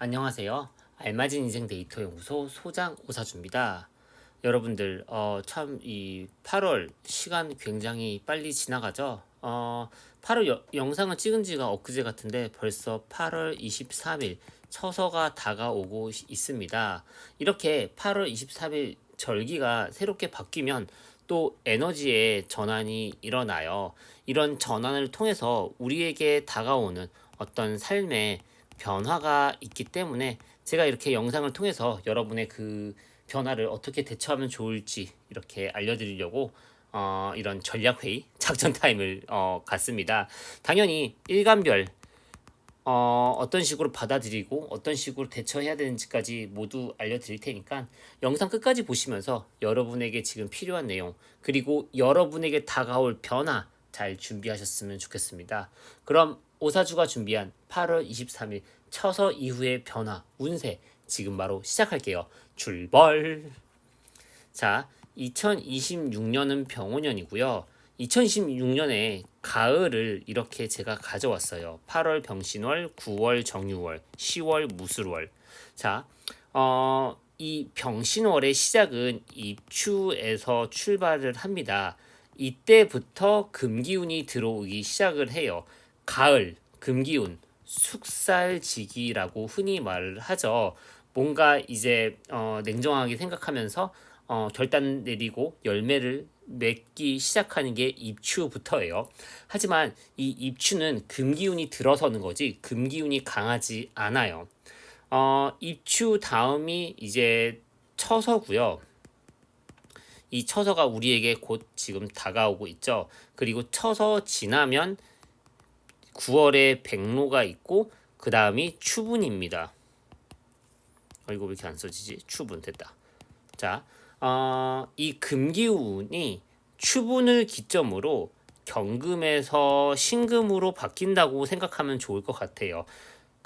안녕하세요. 알맞은 인생 데이터 연구소 소장 오사주입니다. 여러분들, 참 이 8월 시간 굉장히 빨리 지나가죠. 8월 영상을 찍은 지가 엊그제 같은데 벌써 8월 23일 처서가 다가오고 있습니다. 이렇게 8월 23일 절기가 새롭게 바뀌면 또 에너지의 전환이 일어나요. 이런 전환을 통해서 우리에게 다가오는 어떤 삶의 변화가 있기 때문에 제가 이렇게 영상을 통해서 여러분의 그 변화를 어떻게 대처하면 좋을지 이렇게 알려드리려고 이런 전략회의 작전 타임을 갖습니다. 당연히 일간별 어떤 식으로 받아들이고 어떤 식으로 대처해야 되는지까지 모두 알려드릴 테니까 영상 끝까지 보시면서 여러분에게 지금 필요한 내용 그리고 여러분에게 다가올 변화 잘 준비하셨으면 좋겠습니다. 그럼 오사주가 준비한 8월 23일 처서 이후의 변화 운세 지금 바로 시작할게요. 출발! 자, 2026년은 병오년이고요. 2026년에 가을을 이렇게 제가 가져왔어요. 8월 병신월, 9월 정유월, 10월 무술월. 자, 이 병신월의 시작은 입추에서 출발을 합니다. 이때부터 금기운이 들어오기 시작을 해요. 가을, 금기운, 숙살지기라고 흔히 말을 하죠. 뭔가 이제 냉정하게 생각하면서 결단 내리고 열매를 맺기 시작하는 게 입추부터예요. 하지만 이 입추는 금기운이 들어서는 거지 금기운이 강하지 않아요. 입추 다음이 이제 처서고요. 이 처서가 우리에게 곧 지금 다가오고 있죠. 그리고 처서 지나면 9월에 백로가 있고 그 다음이 추분입니다. 이거 왜 이렇게 안 써지지? 추분 됐다. 자, 이 금기운이 추분을 기점으로 경금에서 신금으로 바뀐다고 생각하면 좋을 것 같아요.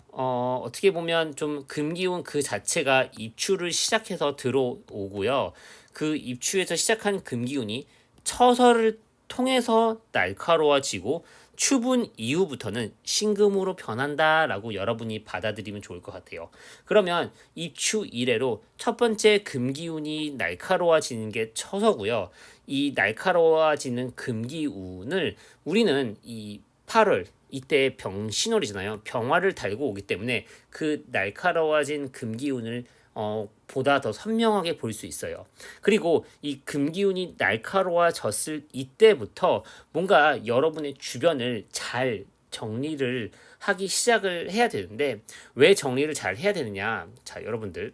어떻게 보면 좀 금기운 그 자체가 입추를 시작해서 들어오고요. 그 입추에서 시작한 금기운이 처서를 통해서 날카로워지고 추분 이후부터는 신금으로 변한다라고 여러분이 받아들이면 좋을 것 같아요. 그러면 입추 이래로 첫 번째 금기운이 날카로워지는 게 처서고요. 이 날카로워지는 금기운을 우리는 이 8월 이때 병신월이잖아요. 병화를 달고 오기 때문에 그 날카로워진 금기운을 보다 더 선명하게 볼 수 있어요. 그리고 이 금기운이 날카로워졌을 이때부터 뭔가 여러분의 주변을 잘 정리를 하기 시작을 해야 되는데 왜 정리를 잘 해야 되느냐? 자, 여러분들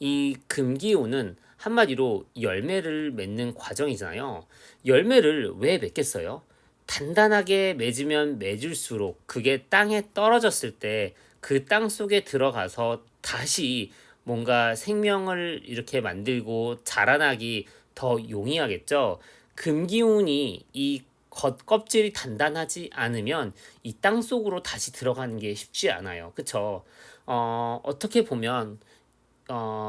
이 금기운은 한마디로 열매를 맺는 과정이잖아요. 열매를 왜 맺겠어요? 단단하게 맺으면 맺을수록 그게 땅에 떨어졌을 때 그 땅 속에 들어가서 다시 뭔가 생명을 이렇게 만들고 자라나기 더 용이하겠죠. 금기운이 이 겉껍질이 단단하지 않으면 이 땅 속으로 다시 들어가는 게 쉽지 않아요. 그쵸? 어떻게 보면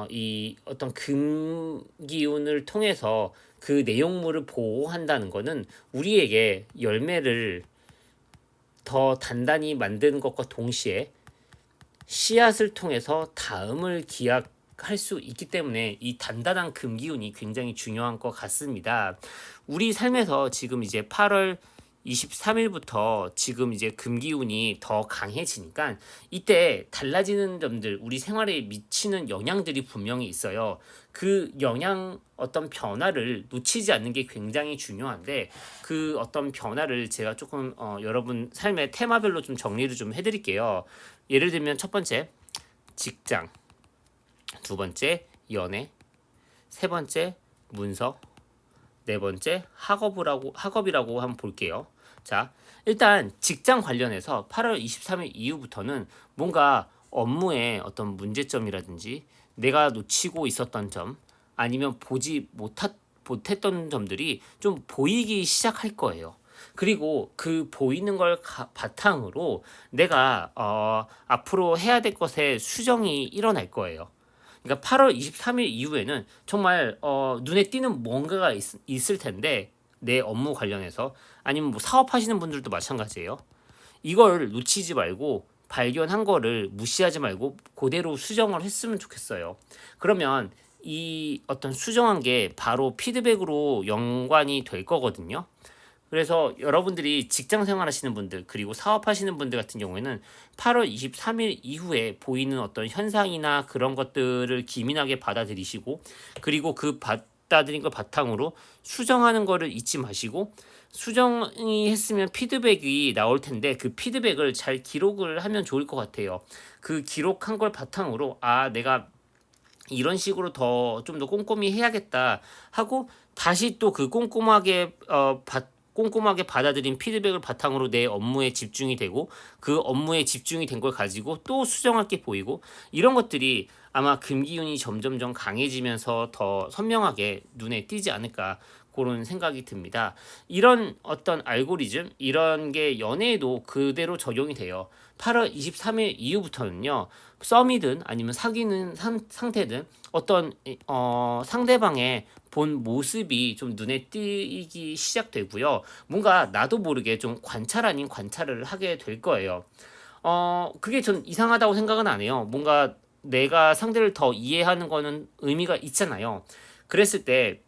이 어떤 금기운을 통해서 그 내용물을 보호한다는 것은 우리에게 열매를 더 단단히 만드는 것과 동시에 씨앗을 통해서 다음을 기약할 수 있기 때문에 이 단단한 금기운이 굉장히 중요한 것 같습니다. 우리 삶에서 지금 이제 8월 23일부터 지금 이제 금기운이 더 강해지니까 이때 달라지는 점들 우리 생활에 미치는 영향들이 분명히 있어요. 그 영향 어떤 변화를 놓치지 않는 게 굉장히 중요한데 그 어떤 변화를 제가 조금 여러분 삶의 테마별로 좀 정리를 좀 해드릴게요. 예를 들면 첫 번째 직장, 두 번째 연애, 세 번째 문서, 네 번째 학업이라고 한번 볼게요. 자, 일단 직장 관련해서 8월 23일 이후부터는 뭔가 업무의 어떤 문제점이라든지 내가 놓치고 있었던 점 아니면 보지 못했던 점들이 좀 보이기 시작할 거예요. 그리고 그 보이는 걸 바탕으로 내가 앞으로 해야 될 것에 수정이 일어날 거예요. 그러니까 8월 23일 이후에는 정말 눈에 띄는 뭔가가 있을 텐데 내 업무 관련해서 아니면 뭐 사업하시는 분들도 마찬가지예요. 이걸 놓치지 말고 발견한 거를 무시하지 말고 그대로 수정을 했으면 좋겠어요. 그러면 이 어떤 수정한 게 바로 피드백으로 연관이 될 거거든요. 그래서 여러분들이 직장 생활하시는 분들 그리고 사업하시는 분들 같은 경우에는 8월 23일 이후에 보이는 어떤 현상이나 그런 것들을 기민하게 받아들이시고, 그리고 그 받아들인 걸 바탕으로 수정하는 거를 잊지 마시고, 수정이 했으면 피드백이 나올 텐데 그 피드백을 잘 기록을 하면 좋을 것 같아요. 그 기록한 걸 바탕으로 내가 이런 식으로 더 좀 더 꼼꼼히 해야겠다 하고, 다시 또 그 꼼꼼하게 받아들인 피드백을 바탕으로 내 업무에 집중이 되고, 그 업무에 집중이 된 걸 가지고 또 수정할 게 보이고, 이런 것들이 아마 금기운이 점점점 강해지면서 더 선명하게 눈에 띄지 않을까, 그런 생각이 듭니다. 이런 어떤 알고리즘, 이런 게 연애에도 그대로 적용이 돼요. 8월 23일 이후부터는요, 썸이든 아니면 사귀는 상태든 어떤 상대방의 본 모습이 좀 눈에 띄기 시작되고요. 뭔가 나도 모르게 좀 관찰 아닌 관찰을 하게 될 거예요. 그게 전 이상하다고 생각은 안 해요. 뭔가 내가 상대를 더 이해하는 거는 의미가 있잖아요. 그랬을 때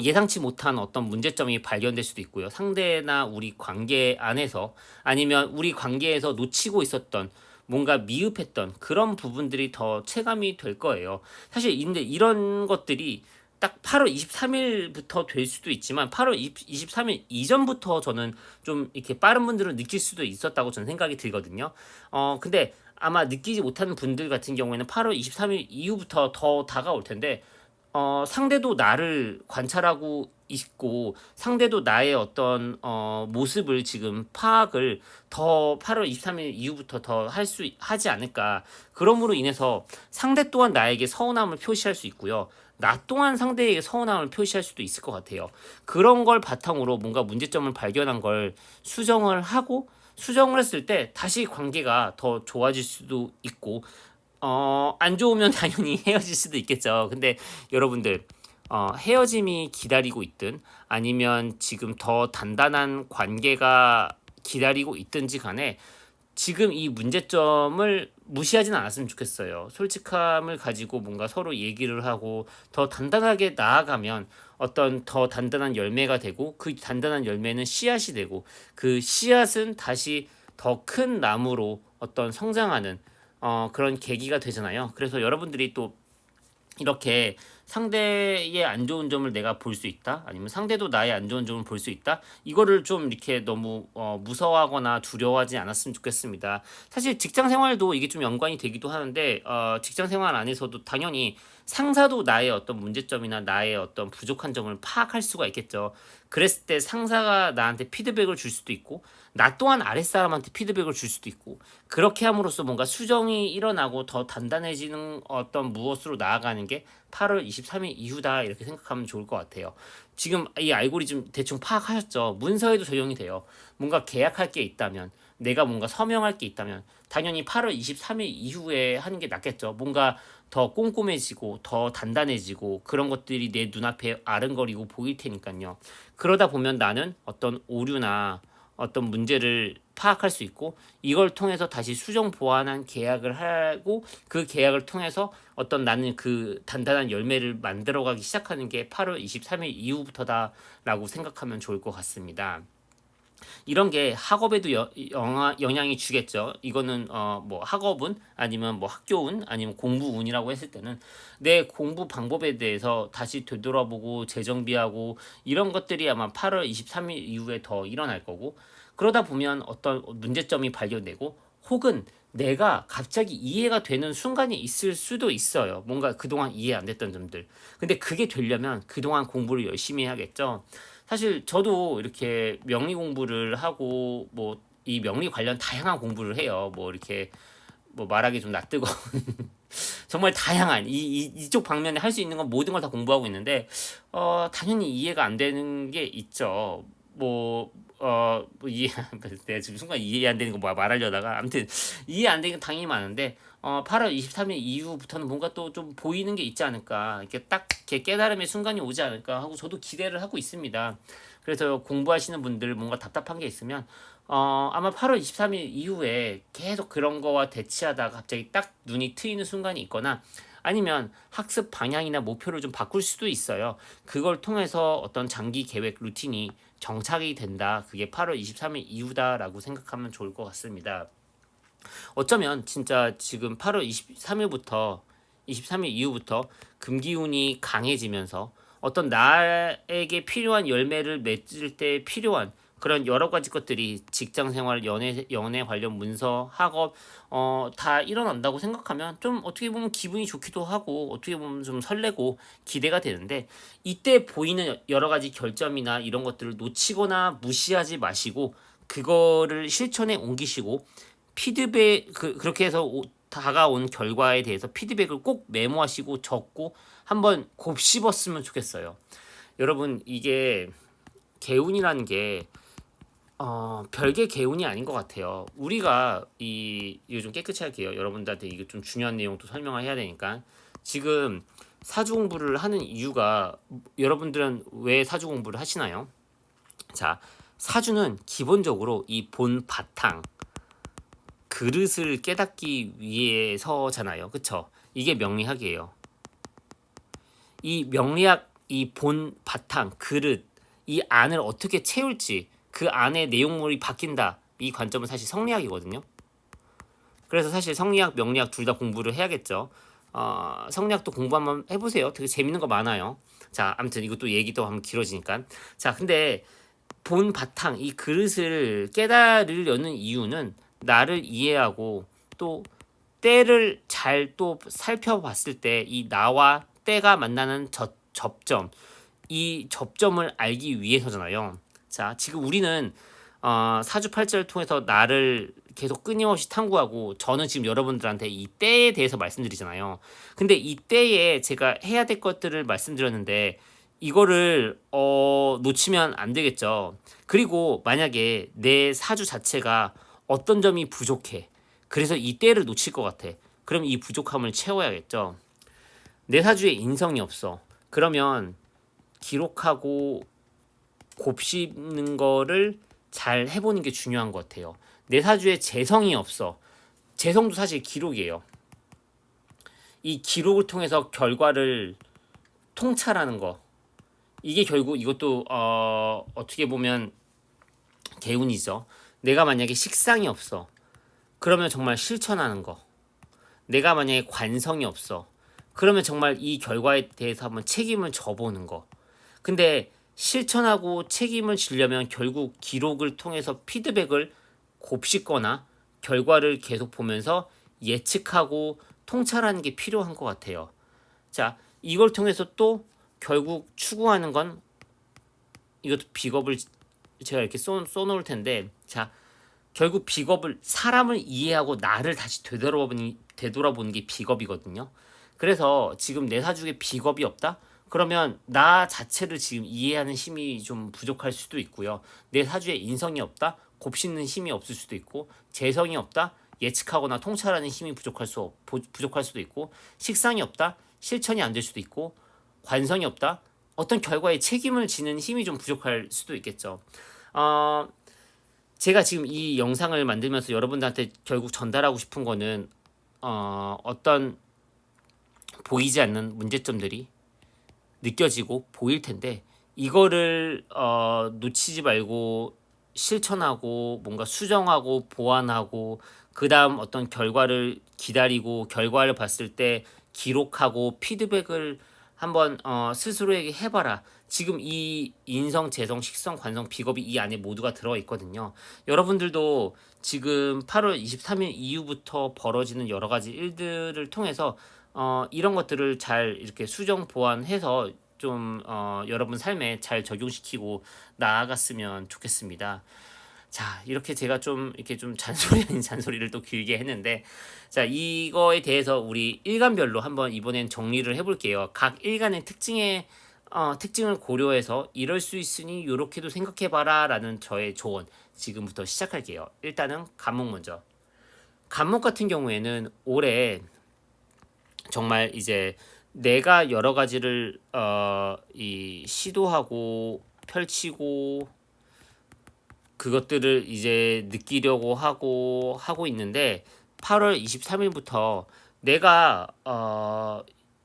예상치 못한 어떤 문제점이 발견될 수도 있고요. 상대나 우리 관계 안에서, 아니면 우리 관계에서 놓치고 있었던 뭔가 미흡했던 그런 부분들이 더 체감이 될 거예요. 사실 근데 이런 것들이 딱 8월 23일부터 될 수도 있지만 8월 23일 이전부터 저는 좀 이렇게 빠른 분들은 느낄 수도 있었다고 저는 생각이 들거든요. 근데 아마 느끼지 못하는 분들 같은 경우에는 8월 23일 이후부터 더 다가올 텐데, 상대도 나를 관찰하고 있고, 상대도 나의 어떤 모습을 지금 파악을 더 8월 23일 이후부터 더 하지 않을까. 그러므로 인해서 상대 또한 나에게 서운함을 표시할 수 있고요. 나 또한 상대에게 서운함을 표시할 수도 있을 것 같아요. 그런 걸 바탕으로 뭔가 문제점을 발견한 걸 수정을 하고, 수정을 했을 때 다시 관계가 더 좋아질 수도 있고, 안 좋으면 당연히 헤어질 수도 있겠죠. 근데 여러분들, 헤어짐이 기다리고 있든 아니면 지금 더 단단한 관계가 기다리고 있든지 간에 지금 이 문제점을 무시하진 않았으면 좋겠어요. 솔직함을 가지고 뭔가 서로 얘기를 하고 더 단단하게 나아가면 어떤 더 단단한 열매가 되고, 그 단단한 열매는 씨앗이 되고, 그 씨앗은 다시 더 큰 나무로 어떤 성장하는 그런 계기가 되잖아요. 그래서 여러분들이 또 이렇게 상대의 안 좋은 점을 내가 볼 수 있다, 아니면 상대도 나의 안 좋은 점을 볼 수 있다, 이거를 좀 이렇게 너무 무서워하거나 두려워하지 않았으면 좋겠습니다. 사실 직장 생활도 이게 좀 연관이 되기도 하는데, 직장 생활 안에서도 당연히 상사도 나의 어떤 문제점이나 나의 어떤 부족한 점을 파악할 수가 있겠죠. 그랬을 때 상사가 나한테 피드백을 줄 수도 있고, 나 또한 아랫사람한테 피드백을 줄 수도 있고, 그렇게 함으로써 뭔가 수정이 일어나고 더 단단해지는 어떤 무엇으로 나아가는 게 8월 23일 이후다, 이렇게 생각하면 좋을 것 같아요. 지금 이 알고리즘 대충 파악하셨죠? 문서에도 적용이 돼요. 뭔가 계약할 게 있다면, 내가 뭔가 서명할 게 있다면 당연히 8월 23일 이후에 하는 게 낫겠죠. 뭔가 더 꼼꼼해지고 더 단단해지고 그런 것들이 내 눈앞에 아른거리고 보일 테니까요. 그러다 보면 나는 어떤 오류나 어떤 문제를 파악할 수 있고, 이걸 통해서 다시 수정 보완한 계약을 하고, 그 계약을 통해서 어떤 나는 그 단단한 열매를 만들어가기 시작하는 게 8월 23일 이후부터다라고 생각하면 좋을 것 같습니다. 이런 게 학업에도 영향이 주겠죠. 이거는 뭐 학업운 아니면 뭐 학교운 아니면 공부운이라고 했을 때는 내 공부 방법에 대해서 다시 되돌아보고 재정비하고, 이런 것들이 아마 8월 23일 이후에 더 일어날 거고, 그러다 보면 어떤 문제점이 발견되고, 혹은 내가 갑자기 이해가 되는 순간이 있을 수도 있어요. 뭔가 그동안 이해 안 됐던 점들. 근데 그게 되려면 그동안 공부를 열심히 해야겠죠. 사실 저도 이렇게 명리 공부를 하고 뭐 이 명리 관련 다양한 공부를 해요. 뭐 이렇게 뭐 말하기 좀 낯뜨거 정말 다양한 이쪽 방면에 할 수 있는 건 모든 걸 다 공부하고 있는데, 당연히 이해가 안 되는 게 있죠. 뭐 이해 내가 지금 순간 이해 안 되는 거 뭐 말하려다가, 아무튼 이해 안 되는 게 당연히 많은데, 8월 23일 이후부터는 뭔가 또 좀 보이는 게 있지 않을까, 이렇게 딱 이렇게 깨달음의 순간이 오지 않을까 하고 저도 기대를 하고 있습니다. 그래서 공부하시는 분들 뭔가 답답한 게 있으면 아마 8월 23일 이후에 계속 그런 거와 대치하다가 갑자기 딱 눈이 트이는 순간이 있거나 아니면 학습 방향이나 목표를 좀 바꿀 수도 있어요. 그걸 통해서 어떤 장기 계획 루틴이 정착이 된다. 그게 8월 23일 이후다라고 생각하면 좋을 것 같습니다. 어쩌면 진짜 지금 8월 23일 이후부터 금기운이 강해지면서 어떤 나에게 필요한 열매를 맺을 때 필요한 그런 여러 가지 것들이 직장 생활, 연애 관련 문서, 학업 다 일어난다고 생각하면 좀 어떻게 보면 기분이 좋기도 하고 어떻게 보면 좀 설레고 기대가 되는데 이때 보이는 여러 가지 결점이나 이런 것들을 놓치거나 무시하지 마시고 그거를 실천에 옮기시고 피드백 그렇게 해서 다가온 결과에 대해서 피드백을 꼭 메모하시고 적고 한번 곱씹었으면 좋겠어요. 여러분 이게 개운이라는 게 별개 개운이 아닌 것 같아요. 우리가 이거 좀 깨끗이 할게요. 여러분들한테 이게 좀 중요한 내용도 설명을 해야 되니까 지금 사주 공부를 하는 이유가 여러분들은 왜 사주 공부를 하시나요? 자, 사주는 기본적으로 이 본 바탕 그릇을 깨닫기 위해서잖아요. 그쵸? 이게 명리학이에요. 이 명리학, 이 본 바탕, 그릇, 이 안을 어떻게 채울지, 그 안에 내용물이 바뀐다. 이 관점은 사실 성리학이거든요. 그래서 사실 성리학, 명리학 둘 다 공부를 해야겠죠. 성리학도 공부 한번 해보세요. 되게 재밌는 거 많아요. 자, 아무튼 이것도 얘기도 한번 길어지니까. 자, 근데 본 바탕, 이 그릇을 깨달으려는 이유는 나를 이해하고 또 때를 잘 또 살펴봤을 때 이 나와 때가 만나는 접점, 이 접점을 알기 위해서잖아요. 자, 지금 우리는 사주팔자를 통해서 나를 계속 끊임없이 탐구하고 저는 지금 여러분들한테 이 때에 대해서 말씀드리잖아요. 근데 이 때에 제가 해야 될 것들을 말씀드렸는데 이거를 놓치면 안 되겠죠. 그리고 만약에 내 사주 자체가 어떤 점이 부족해. 그래서 이 때를 놓칠 것 같아. 그럼 이 부족함을 채워야겠죠. 내 사주에 인성이 없어. 그러면 기록하고 곱씹는 거를 잘 해보는 게 중요한 것 같아요. 내 사주에 재성이 없어. 재성도 사실 기록이에요. 이 기록을 통해서 결과를 통찰하는 거. 이게 결국 이것도 어떻게 보면 개운이죠. 내가 만약에 식상이 없어. 그러면 정말 실천하는 거. 내가 만약에 관성이 없어. 그러면 정말 이 결과에 대해서 한번 책임을 져보는 거. 근데 실천하고 책임을 지려면 결국 기록을 통해서 피드백을 곱씹거나 결과를 계속 보면서 예측하고 통찰하는 게 필요한 것 같아요. 자, 이걸 통해서 또 결국 추구하는 건 이것도 비겁을 제가 이렇게 써놓을 텐데, 자, 결국 비겁을 사람을 이해하고 나를 다시 되돌아보는 게 비겁이거든요. 그래서 지금 내 사주에 비겁이 없다? 그러면 나 자체를 지금 이해하는 힘이 좀 부족할 수도 있고요. 내 사주에 인성이 없다? 곱씹는 힘이 없을 수도 있고, 재성이 없다? 예측하거나 통찰하는 힘이 부족할 수도 있고, 식상이 없다? 실천이 안 될 수도 있고, 관성이 없다? 어떤 결과에 책임을 지는 힘이 좀 부족할 수도 있겠죠. 어, 제가 지금 이 영상을 만들면서 여러분들한테 결국 전달하고 싶은 거는 어떤 보이지 않는 문제점들이 느껴지고 보일 텐데 이거를 놓치지 말고 실천하고 뭔가 수정하고 보완하고 그 다음 어떤 결과를 기다리고 결과를 봤을 때 기록하고 피드백을 한번 스스로에게 해봐라. 지금 이 인성, 재성, 식성, 관성, 비겁이 이 안에 모두가 들어 있거든요. 여러분들도 지금 8월 23일 이후부터 벌어지는 여러 가지 일들을 통해서 이런 것들을 잘 이렇게 수정 보완해서 좀 여러분 삶에 잘 적용시키고 나아갔으면 좋겠습니다. 자, 이렇게 제가 좀 이렇게 좀 잔소리 아닌 잔소리를 또 길게 했는데, 자, 이거에 대해서 우리 일간별로 한번 이번엔 정리를 해볼게요. 각 일간의 특징을 고려해서 이럴 수 있으니 요렇게도 생각해봐라라는 저의 조언 지금부터 시작할게요. 일단은 간목 먼저. 간목 같은 경우에는 올해 정말 이제 내가 여러 가지를 이 시도하고 펼치고 그것들을 이제 느끼려고 하고 있는데 8월 23일부터 내가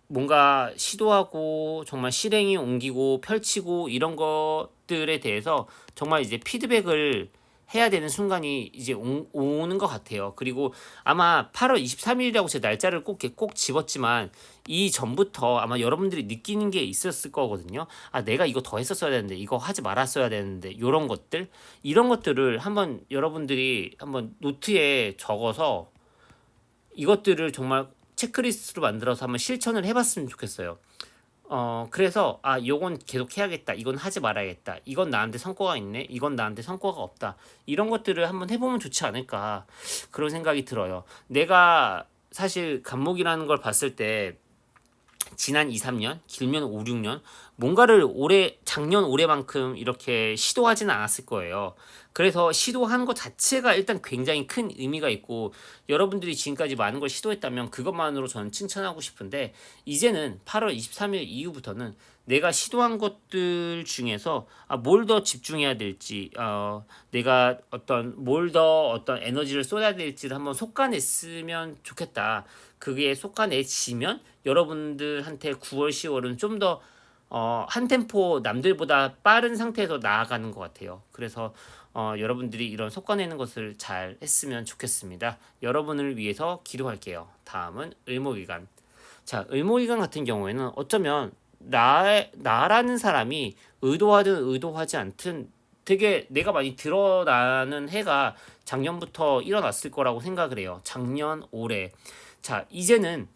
뭔가 시도하고 정말 실행에 옮기고 펼치고 이런 것들에 대해서 정말 이제 피드백을 해야 되는 순간이 이제 오는 것 같아요. 그리고 아마 8월 23일이라고 제 날짜를 꼭 집었지만 이 전부터 아마 여러분들이 느끼는 게 있었을 거거든요. 아, 내가 이거 더 했었어야 되는데, 이거 하지 말았어야 되는데, 이런 것들, 이런 것들을 한번 여러분들이 한번 노트에 적어서 이것들을 정말 체크리스트로 만들어서 한번 실천을 해봤으면 좋겠어요. 그래서 요건 계속 해야겠다. 이건 하지 말아야겠다. 이건 나한테 성과가 있네. 이건 나한테 성과가 없다. 이런 것들을 한번 해보면 좋지 않을까. 그런 생각이 들어요. 내가 사실 간목이라는 걸 봤을 때 지난 2, 3년, 길면 5, 6년 뭔가를 작년 올해만큼 이렇게 시도하지는 않았을 거예요. 그래서 시도한 것 자체가 일단 굉장히 큰 의미가 있고 여러분들이 지금까지 많은 걸 시도했다면 그것만으로 저는 칭찬하고 싶은데 이제는 8월 23일 이후부터는 내가 시도한 것들 중에서 뭘 더 집중해야 될지 내가 뭘 더 어떤 에너지를 쏟아야 될지를 한번 솎아냈으면 좋겠다. 그게 솎아내지면 여러분들한테 9월, 10월은 좀 더 한 템포 남들보다 빠른 상태에서 나아가는 것 같아요. 그래서 여러분들이 이런 솎아내는 것을 잘 했으면 좋겠습니다. 여러분을 위해서 기도할게요. 다음은 을목일간. 자, 을목일간 같은 경우에는 어쩌면 나라는 사람이 의도하든 의도하지 않든 되게 내가 많이 드러나는 해가 작년부터 일어났을 거라고 생각을 해요. 작년, 올해. 자, 이제는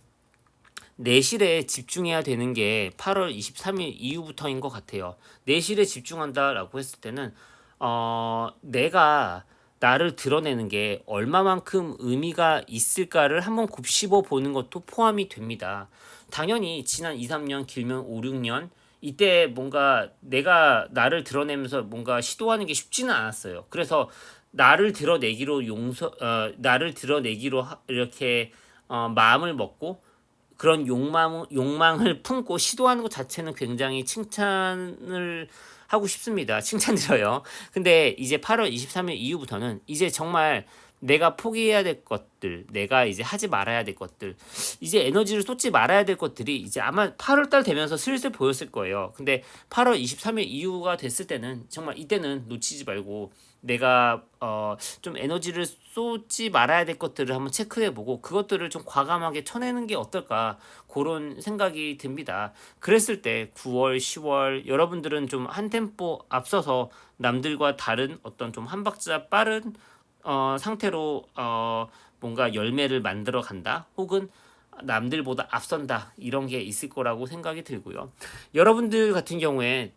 내실에 집중해야 되는 게 8월 23일 이후부터인 것 같아요. 내실에 집중한다라고 했을 때는 내가 나를 드러내는 게 얼마만큼 의미가 있을까를 한번 곱씹어 보는 것도 포함이 됩니다. 당연히 지난 2, 3년 길면 5, 6년 이때 뭔가 내가 나를 드러내면서 뭔가 시도하는 게 쉽지는 않았어요. 그래서 나를 드러내기로 이렇게 마음을 먹고 그런 욕망을 품고 시도하는 것 자체는 굉장히 칭찬을 하고 싶습니다. 칭찬드려요. 근데 이제 8월 23일 이후부터는 이제 정말 내가 포기해야 될 것들, 내가 이제 하지 말아야 될 것들, 이제 에너지를 쏟지 말아야 될 것들이 이제 아마 8월 달 되면서 슬슬 보였을 거예요. 근데 8월 23일 이후가 됐을 때는 정말 이때는 놓치지 말고 내가 좀 에너지를 쏟지 말아야 될 것들을 한번 체크해보고 그것들을 좀 과감하게 쳐내는 게 어떨까 그런 생각이 듭니다. 그랬을 때 9월, 10월 여러분들은 좀 한 템포 앞서서 남들과 다른 어떤 좀 한 박자 빠른 상태로 뭔가 열매를 만들어 간다 혹은 남들보다 앞선다 이런 게 있을 거라고 생각이 들고요. 여러분들 같은 경우에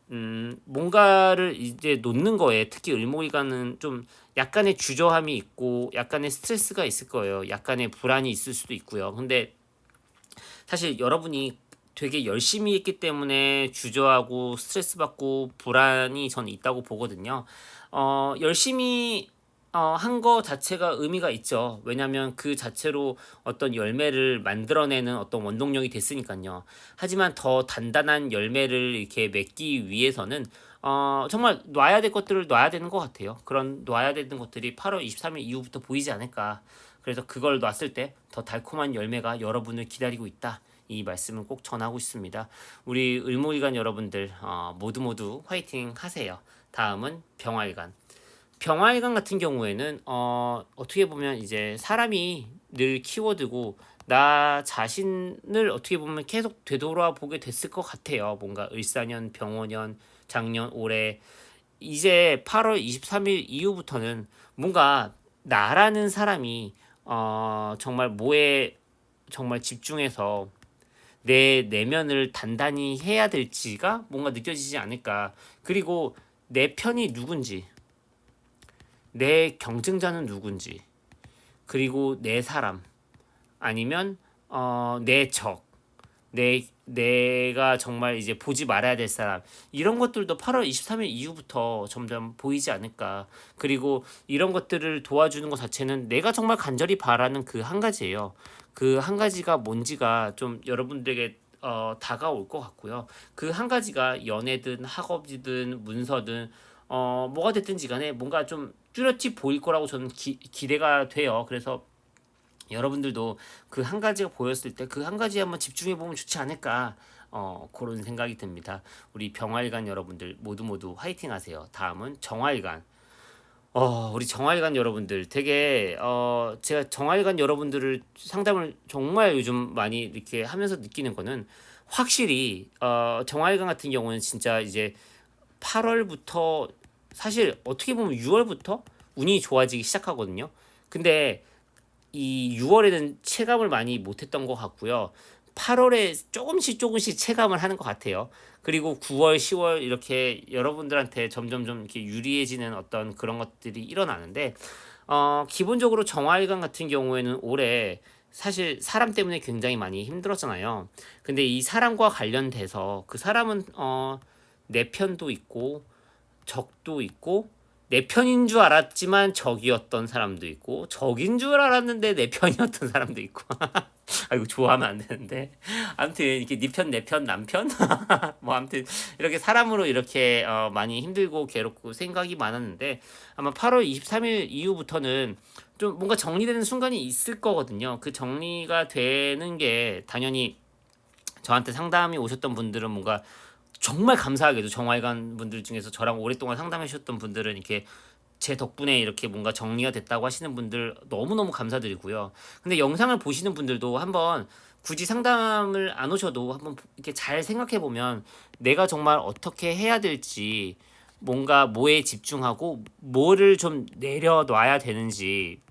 뭔가를 이제 놓는 거에 특히 을목일간은 좀 약간의 주저함이 있고 약간의 스트레스가 있을 거예요. 약간의 불안이 있을 수도 있고요. 근데 사실 여러분이 되게 열심히 했기 때문에 주저하고 스트레스 받고 불안이 저는 있다고 보거든요. 열심히 한 거 자체가 의미가 있죠. 왜냐하면 그 자체로 어떤 열매를 만들어내는 어떤 원동력이 됐으니까요. 하지만 더 단단한 열매를 이렇게 맺기 위해서는 정말 놔야 될 것들을 놔야 되는 것 같아요. 그런 놔야 되는 것들이 8월 23일 이후부터 보이지 않을까. 그래서 그걸 놨을 때 더 달콤한 열매가 여러분을 기다리고 있다. 이 말씀을 꼭 전하고 있습니다. 우리 을목일간 여러분들 모두 화이팅 하세요. 다음은 병화일간. 병화일간 같은 경우에는 어떻게 보면 이제 사람이 늘 키워드고 나 자신을 어떻게 보면 계속 되돌아보게 됐을 것 같아요. 뭔가 을사년, 병원년, 작년, 올해 이제 8월 23일 이후부터는 뭔가 나라는 사람이 정말 뭐에 정말 집중해서 내 내면을 단단히 해야 될지가 뭔가 느껴지지 않을까. 그리고 내 편이 누군지, 내 경쟁자는 누군지, 그리고 내 사람, 아니면 내 적, 내가 정말 이제 보지 말아야 될 사람 이런 것들도 8월 23일 이후부터 점점 보이지 않을까. 그리고 이런 것들을 도와주는 것 자체는 내가 정말 간절히 바라는 그 한 가지예요. 그 한 가지가 뭔지가 좀 여러분들에게 다가올 것 같고요. 그 한 가지가 연애든 학업이든 문서든 뭐가 됐든지 간에 뭔가 좀 뚜렷이 보일 거라고 저는 기대가 돼요. 그래서 여러분들도 그 한 가지가 보였을 때 그 한 가지에 한번 집중해 보면 좋지 않을까, 그런 생각이 듭니다. 우리 병활관 여러분들 모두 모두 화이팅 하세요. 다음은 정활관. 우리 정활관 여러분들 되게, 제가 정활관 여러분들을 상담을 정말 요즘 많이 이렇게 하면서 느끼는 거는, 확실히 정활관 같은 경우는 진짜 이제 8월부터, 사실 어떻게 보면 6월부터 운이 좋아지기 시작하거든요. 근데 이 6월에는 체감을 많이 못했던 것 같고요. 8월에 조금씩 조금씩 체감을 하는 것 같아요. 그리고 9월, 10월 이렇게 여러분들한테 점점 좀 이렇게 유리해지는 어떤 그런 것들이 일어나는데, 기본적으로 정화일관 같은 경우에는 올해 사실 사람 때문에 굉장히 많이 힘들었잖아요. 근데 이 사람과 관련돼서 그 사람은 내 편도 있고 적도 있고, 내 편인 줄 알았지만 적이었던 사람도 있고, 적인 줄 알았는데 내 편이었던 사람도 있고. 아, 이거 좋아하면 안 되는데. 아무튼 이렇게 네 편, 내 편, 남편? 뭐 아무튼 이렇게 사람으로 이렇게 많이 힘들고 괴롭고 생각이 많았는데, 아마 8월 23일 이후부터는 좀 뭔가 정리되는 순간이 있을 거거든요. 그 정리가 되는 게 당연히, 저한테 상담이 오셨던 분들은 뭔가 정말 감사하게도 정활관 분들 중에서 저랑 오랫동안 상담해 주셨던 분들은 이렇게 제 덕분에 이렇게 뭔가 정리가 됐다고 하시는 분들 너무너무 감사드리고요. 근데 영상을 보시는 분들도 한번 굳이 상담을 안 오셔도 한번 이렇게 잘 생각해 보면, 내가 정말 어떻게 해야 될지, 뭔가 뭐에 집중하고 뭐를 좀 내려놔야 되는지,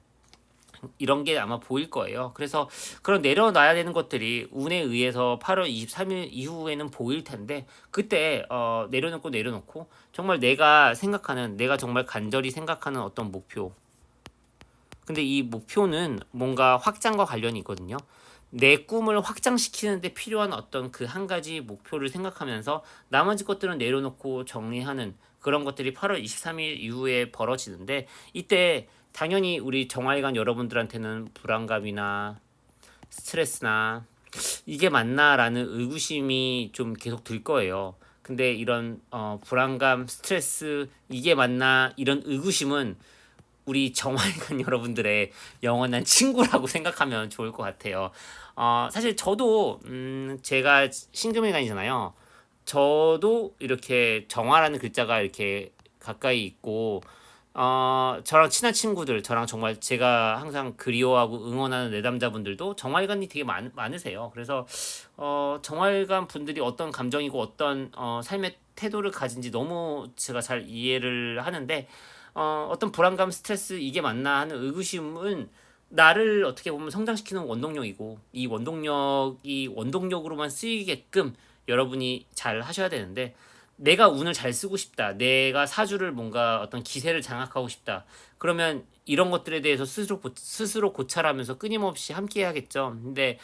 이런 게 아마 보일 거예요. 그래서 그런 내려놔야 되는 것들이 운에 의해서 8월 23일 이후에는 보일 텐데, 그때 내려놓고 내려놓고 정말 내가 생각하는, 내가 정말 간절히 생각하는 어떤 목표, 근데 이 목표는 뭔가 확장과 관련이 있거든요. 내 꿈을 확장시키는데 필요한 어떤 그 한 가지 목표를 생각하면서 나머지 것들은 내려놓고 정리하는 그런 것들이 8월 23일 이후에 벌어지는데, 이때 당연히 우리 정활관 여러분들한테는 불안감이나 스트레스나, 이게 맞나라는 의구심이 좀 계속 들 거예요. 근데 이런 불안감, 스트레스, 이게 맞나 이런 의구심은 우리 정활관 여러분들의 영원한 친구라고 생각하면 좋을 것 같아요. 사실 저도 제가 신금일간이잖아요. 저도 이렇게 정화라는 글자가 이렇게 가까이 있고, 저랑 친한 친구들, 저랑 정말 제가 항상 그리워하고 응원하는 내담자분들도 정활관이 되게 많으세요. 그래서 정활관 분들이 어떤 감정이고 어떤 삶의 태도를 가진지 너무 제가 잘 이해를 하는데, 어떤 불안감, 스트레스, 이게 맞나 하는 의구심은 나를 어떻게 보면 성장시키는 원동력이고, 이 원동력이 원동력으로만 쓰이게끔 여러분이 잘 하셔야 되는데, 내가 운을 잘 쓰고 싶다, 내가 사주를 뭔가 어떤 기세를 장악하고 싶다, 그러면 이런 것들에 대해서 스스로 고찰하면서 끊임없이 함께 해야겠죠. 근데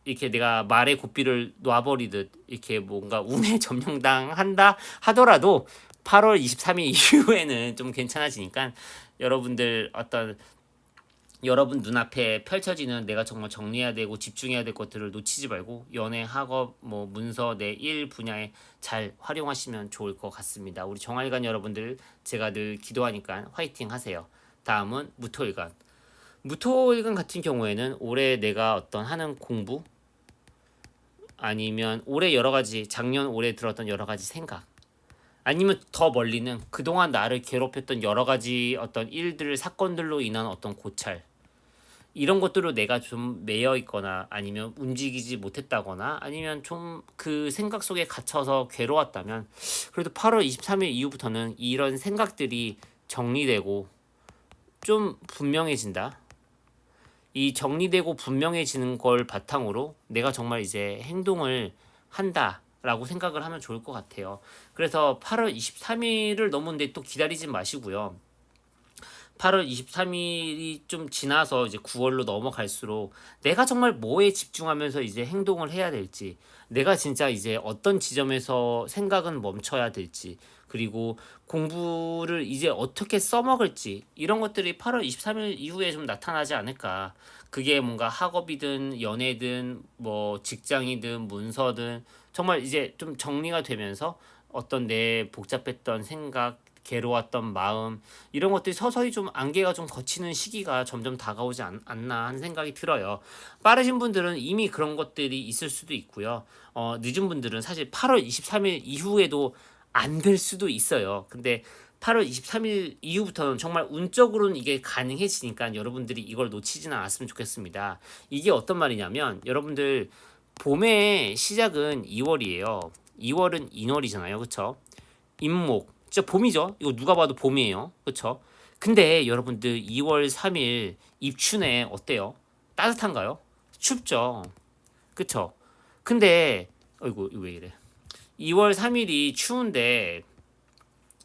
이렇게 내가 말의 고삐를 놔버리듯 이렇게 뭔가 운에 점령당한다 하더라도 8월 23일 이후에는 좀 괜찮아지니까, 여러분들 어떤 여러분 눈앞에 펼쳐지는 내가 정말 정리해야 되고 집중해야 될 것들을 놓치지 말고, 연애, 학업, 뭐 문서, 내 일 분야에 잘 활용하시면 좋을 것 같습니다. 우리 정활관 여러분들 제가 늘 기도하니까 화이팅 하세요. 다음은 무토일관. 무토일관 같은 경우에는 올해 내가 어떤 하는 공부, 아니면 올해 여러 가지, 작년 올해 들었던 여러 가지 생각, 아니면 더 멀리는 그동안 나를 괴롭혔던 여러 가지 어떤 일들, 사건들로 인한 어떤 고찰, 이런 것들로 내가 좀 매여 있거나 아니면 움직이지 못했다거나 아니면 좀 그 생각 속에 갇혀서 괴로웠다면, 그래도 8월 23일 이후부터는 이런 생각들이 정리되고 좀 분명해진다. 이 정리되고 분명해지는 걸 바탕으로 내가 정말 이제 행동을 한다라고 생각을 하면 좋을 것 같아요. 그래서 8월 23일을 너무 근데 또 기다리지 마시고요. 8월 23일이 좀 지나서 이제 9월로 넘어갈수록 내가 정말 뭐에 집중하면서 이제 행동을 해야 될지, 내가 진짜 이제 어떤 지점에서 생각은 멈춰야 될지, 그리고 공부를 이제 어떻게 써먹을지, 이런 것들이 8월 23일 이후에 좀 나타나지 않을까. 그게 뭔가 학업이든 연애든 뭐 직장이든 문서든 정말 이제 좀 정리가 되면서 어떤 내 복잡했던 생각, 괴로웠던 마음 이런 것들이 서서히 좀 안개가 좀 걷히는 시기가 점점 다가오지 않나 하는 생각이 들어요. 빠르신 분들은 이미 그런 것들이 있을 수도 있고요. 늦은 분들은 사실 8월 23일 이후에도 안 될 수도 있어요. 근데 8월 23일 이후부터는 정말 운적으로는 이게 가능해지니까 여러분들이 이걸 놓치지는 않았으면 좋겠습니다. 이게 어떤 말이냐면 여러분들 봄의 시작은 2월이에요. 2월은 인월이잖아요. 그쵸? 임목. 진짜 봄이죠. 이거 누가 봐도 봄이에요. 그쵸? 근데 여러분들 2월 3일 입춘에 어때요? 따뜻한가요? 춥죠. 그쵸? 근데 어이구 이거 왜 이래? 2월 3일이 추운데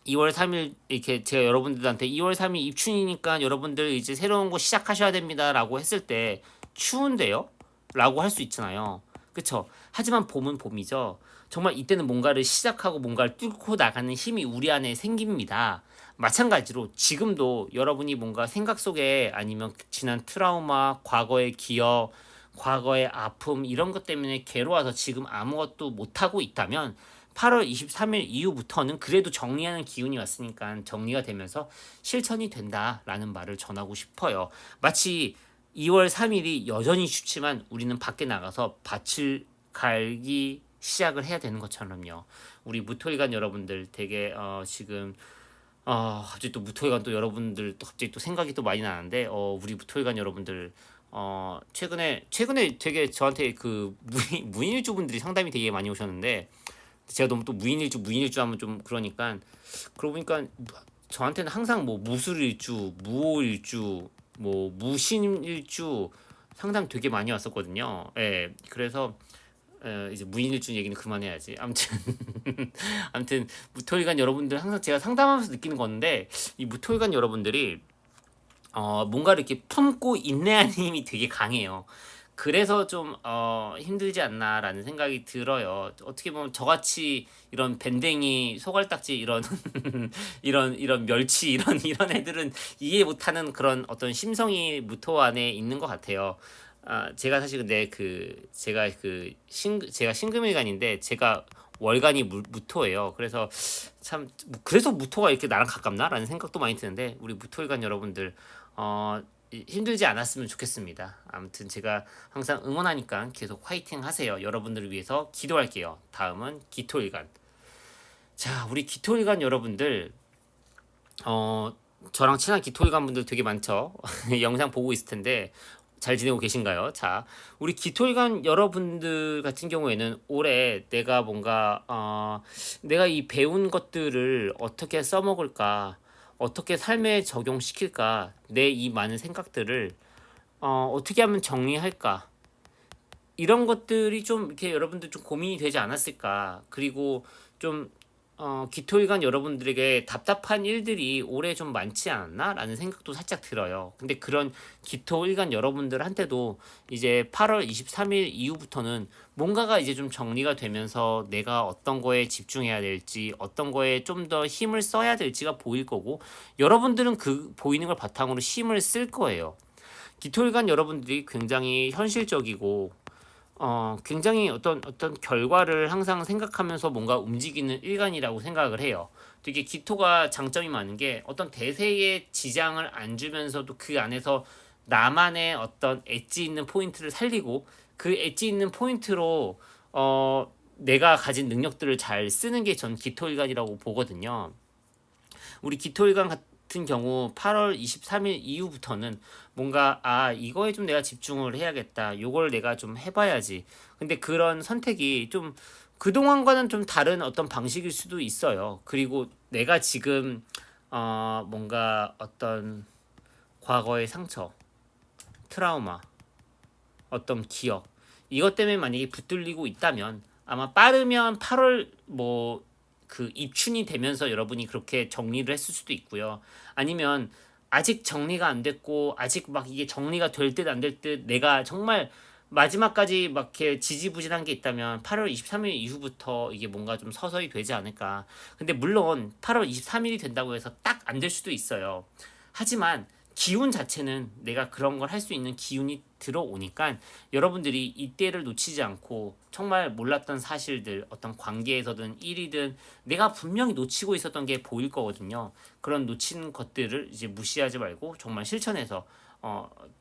2월 3일 이렇게 제가 여러분들한테 2월 3일 입춘이니까 여러분들 이제 새로운 거 시작하셔야 됩니다라고 했을 때 추운데요? 라고 할 수 있잖아요. 그쵸? 하지만 봄은 봄이죠. 정말 이때는 뭔가를 시작하고 뭔가를 뚫고 나가는 힘이 우리 안에 생깁니다. 마찬가지로 지금도 여러분이 뭔가 생각 속에 아니면 지난 트라우마, 과거의 기억, 과거의 아픔 이런 것 때문에 괴로워서 지금 아무것도 못하고 있다면 8월 23일 이후부터는 그래도 정리하는 기운이 왔으니까 정리가 되면서 실천이 된다라는 말을 전하고 싶어요. 마치 2월 3일이 여전히 춥지만 우리는 밖에 나가서 밭을 갈기 시작을 해야 되는 것처럼요. 우리 무토일간 여러분들 되게 지금 갑자기 또 무토일간 또 여러분들 또 갑자기 또 생각이 또 많이 나는데 우리 무토일간 여러분들 최근에 되게 저한테 그 무인일주 분들이 상담이 되게 많이 오셨는데 제가 너무 또 무인일주 하면 좀 그러니까 그러고 보니까 저한테는 항상 뭐 무술일주, 무오일주, 뭐 무신일주 상담 되게 많이 왔었거든요. 예, 그래서 이제 무인일주 얘기는 그만해야지. 아무튼 아무튼 무토일간 여러분들 항상 제가 상담하면서 느끼는 건데 이 무토일간 여러분들이 뭔가를 이렇게 품고 인내하는 힘이 되게 강해요. 그래서 좀 힘들지 않나라는 생각이 들어요. 어떻게 보면 저같이 이런 밴댕이, 소갈딱지 이런 이런 멸치 이런 애들은 이해 못하는 그런 어떤 심성이 무토 안에 있는 것 같아요. 제가 사실 근데 제가 신금일간인데 제가 월간이 무토예요. 그래서 참 그래서 무토가 이렇게 나랑 가깝나라는 생각도 많이 드는데 우리 무토일간 여러분들 힘들지 않았으면 좋겠습니다. 아무튼 제가 항상 응원하니까 계속 화이팅 하세요. 여러분들을 위해서 기도할게요. 다음은 기토일간. 자, 우리 기토일간 여러분들 저랑 친한 기토일간 분들 되게 많죠. 영상 보고 있을 텐데 잘 지내고 계신가요? 자, 우리 기토일간 여러분들 같은 경우에는 올해 내가 뭔가 내가 이 배운 것들을 어떻게 써먹을까, 어떻게 삶에 적용시킬까, 내 이 많은 생각들을 어떻게 하면 정리할까, 이런 것들이 좀 이렇게 여러분들 좀 고민이 되지 않았을까. 그리고 좀 기토일간 여러분들에게 답답한 일들이 올해 좀 많지 않았나? 라는 생각도 살짝 들어요. 근데 그런 기토일간 여러분들한테도 이제 8월 23일 이후부터는 뭔가가 이제 좀 정리가 되면서 내가 어떤 거에 집중해야 될지, 어떤 거에 좀 더 힘을 써야 될지가 보일 거고, 여러분들은 그 보이는 걸 바탕으로 힘을 쓸 거예요. 기토일간 여러분들이 굉장히 현실적이고 굉장히 어떤 결과를 항상 생각하면서 뭔가 움직이는 일간이라고 생각을 해요. 되게 기토가 장점이 많은 게 어떤 대세에 지장을 안 주면서도 그 안에서 나만의 어떤 엣지 있는 포인트를 살리고 그 엣지 있는 포인트로 내가 가진 능력들을 잘 쓰는 게 전 기토일간이라고 보거든요. 우리 기토일간 같은 경우 8월 23일 이후부터는 뭔가 이거에 좀 내가 집중을 해야겠다. 요걸 내가 좀 해봐야지. 근데 그런 선택이 좀 그동안과는 좀 다른 어떤 방식일 수도 있어요. 그리고 내가 지금 뭔가 어떤 과거의 상처, 트라우마, 어떤 기억 이것 때문에 만약에 붙들리고 있다면 아마 빠르면 8월 뭐 그 입춘이 되면서 여러분이 그렇게 정리를 했을 수도 있고요. 아니면 아직 정리가 안 됐고 아직 막 이게 정리가 될 듯 안 될 듯 내가 정말 마지막까지 막 이렇게 지지부진한 게 있다면 8월 23일 이후부터 이게 뭔가 좀 서서히 되지 않을까. 근데 물론 8월 23일이 된다고 해서 딱 안 될 수도 있어요. 하지만 기운 자체는 내가 그런 걸 할 수 있는 기운이 들어오니까 여러분들이 이때를 놓치지 않고 정말 몰랐던 사실들 어떤 관계에서든 일이든 내가 분명히 놓치고 있었던 게 보일 거거든요. 그런 놓친 것들을 이제 무시하지 말고 정말 실천해서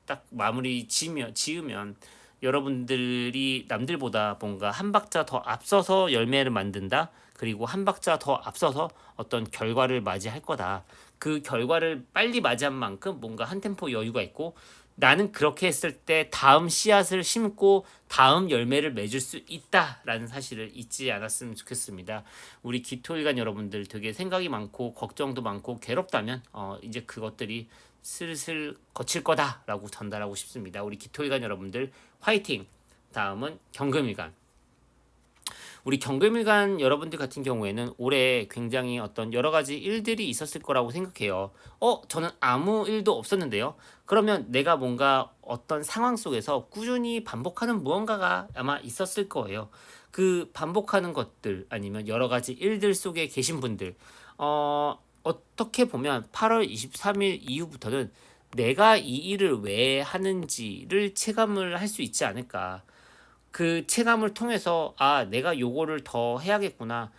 딱 마무리 지으면 여러분들이 남들보다 뭔가 한 박자 더 앞서서 열매를 만든다. 그리고 한 박자 더 앞서서 어떤 결과를 맞이할 거다. 그 결과를 빨리 맞이한 만큼 뭔가 한 템포 여유가 있고 나는 그렇게 했을 때 다음 씨앗을 심고 다음 열매를 맺을 수 있다라는 사실을 잊지 않았으면 좋겠습니다. 우리 기토일간 여러분들 되게 생각이 많고 걱정도 많고 괴롭다면 이제 그것들이 슬슬 거칠 거다라고 전달하고 싶습니다. 우리 기토일간 여러분들 화이팅! 다음은 경금일간. 우리 경금일간 여러분들 같은 경우에는 올해 굉장히 어떤 여러 가지 일들이 있었을 거라고 생각해요. 저는 아무 일도 없었는데요. 그러면 내가 뭔가 어떤 상황 속에서 꾸준히 반복하는 무언가가 아마 있었을 거예요. 그 반복하는 것들 아니면 여러 가지 일들 속에 계신 분들, 어떻게 보면 8월 23일 이후부터는 내가 이 일을 왜 하는지를 체감을 할 수 있지 않을까. 그 체감을 통해서 내가 요거를 더 해야겠구나.